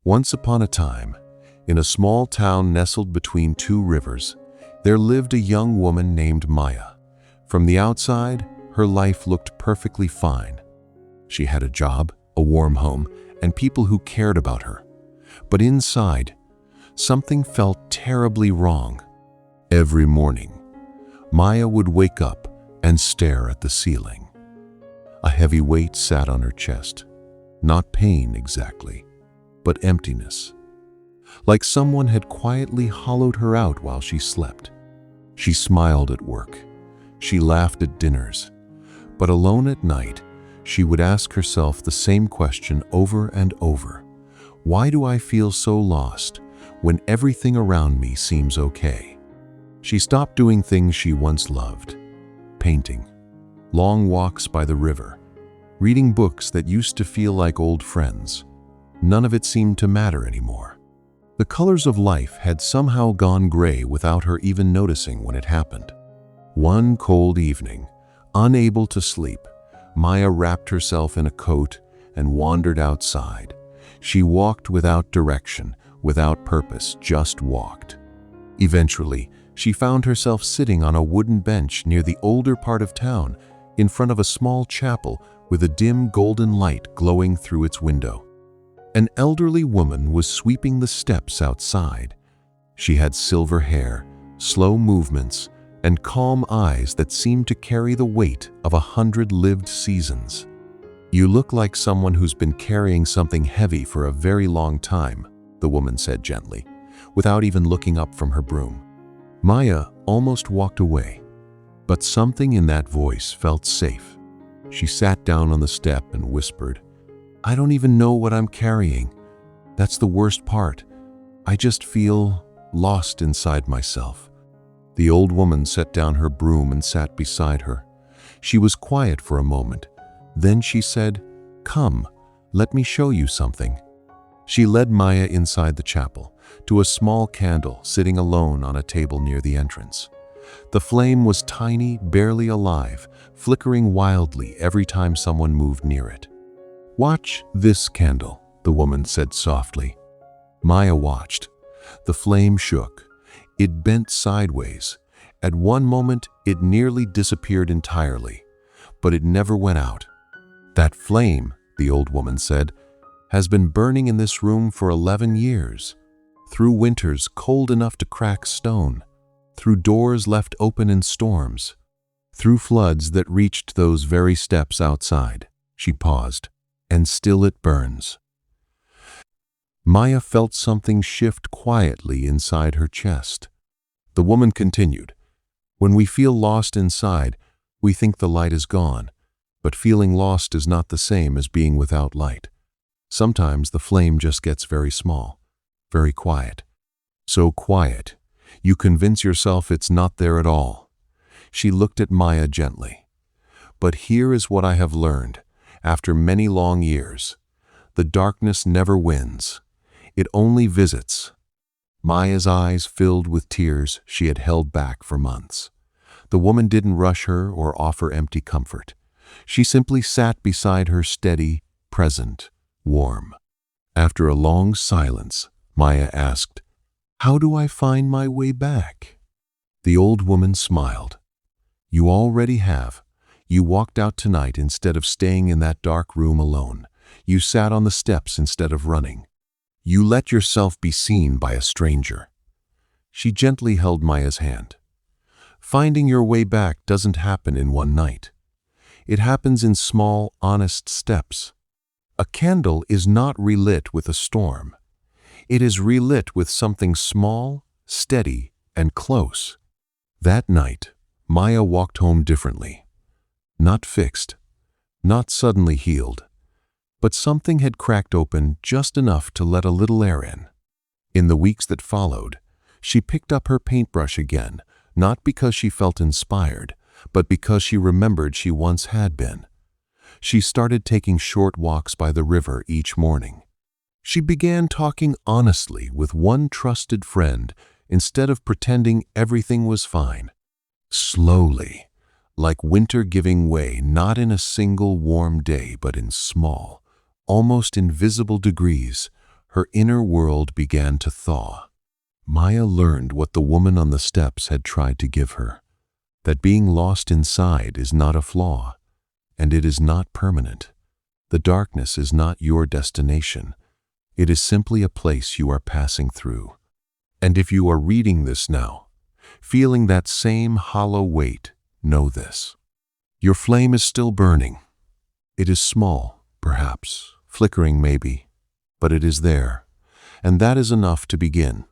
Once upon a time, in a small town nestled between two rivers, there lived a young woman named Maya. From the outside, her life looked perfectly fine. She had a job, a warm home, and people who cared about her. But inside, something felt terribly wrong. Every morning, Maya would wake up and stare at the ceiling. A heavy weight sat on her chest. Not pain exactly, but emptiness. Like someone had quietly hollowed her out while she slept. She smiled at work. She laughed at dinners. But alone at night, she would ask herself the same question over and over. Why do I feel so lost when everything around me seems okay? She stopped doing things she once loved. Painting, long walks by the river, reading books that used to feel like old friends. None of it seemed to matter anymore. The colors of life had somehow gone gray without her even noticing when it happened. One cold evening, unable to sleep, Maya wrapped herself in a coat and wandered outside. She walked without direction, without purpose, just walked. Eventually, she found herself sitting on a wooden bench near the older part of town, in front of a small chapel with a dim golden light glowing through its window. An elderly woman was sweeping the steps outside. She had silver hair, slow movements, and calm eyes that seemed to carry the weight of 100 lived seasons. "You look like someone who's been carrying something heavy for a very long time," the woman said gently, without even looking up from her broom. Maya almost walked away, but something in that voice felt safe. She sat down on the step and whispered, "I don't even know what I'm carrying. That's the worst part. I just feel lost inside myself." The old woman set down her broom and sat beside her. She was quiet for a moment. Then she said, "Come, let me show you something." She led Maya inside the chapel, to a small candle sitting alone on a table near the entrance. The flame was tiny, barely alive, flickering wildly every time someone moved near it. "Watch this candle," the woman said softly. Maya watched. The flame shook. It bent sideways. At one moment, it nearly disappeared entirely, but it never went out. "That flame," the old woman said, "has been burning in this room for 11 years. Through winters cold enough to crack stone, through doors left open in storms, through floods that reached those very steps outside." She paused. "And still it burns." Maya felt something shift quietly inside her chest. The woman continued, "When we feel lost inside, we think the light is gone, but feeling lost is not the same as being without light. Sometimes the flame just gets very small, very quiet. So quiet, you convince yourself it's not there at all." She looked at Maya gently. "But here is what I have learned. After many long years, the darkness never wins. It only visits." Maya's eyes filled with tears she had held back for months. The woman didn't rush her or offer empty comfort. She simply sat beside her steady, present, warm. After a long silence, Maya asked, "How do I find my way back?" The old woman smiled. "You already have. You walked out tonight instead of staying in that dark room alone. You sat on the steps instead of running. You let yourself be seen by a stranger." She gently held Maya's hand. "Finding your way back doesn't happen in one night. It happens in small, honest steps. A candle is not relit with a storm. It is relit with something small, steady, and close." That night, Maya walked home differently. Not fixed, not suddenly healed, but something had cracked open just enough to let a little air in. In the weeks that followed, she picked up her paintbrush again, not because she felt inspired, but because she remembered she once had been. She started taking short walks by the river each morning. She began talking honestly with one trusted friend instead of pretending everything was fine. Slowly, like winter giving way not in a single warm day but in small, almost invisible degrees, Her inner world began to thaw. Maya learned what the woman on the steps had tried to give her, that being lost inside is not a flaw, and it is not permanent. The darkness is not your destination. It is simply a place you are passing through. And if you are reading this now, feeling that same hollow weight, know this. Your flame is still burning. It is small, perhaps, flickering maybe, but it is there, and that is enough to begin.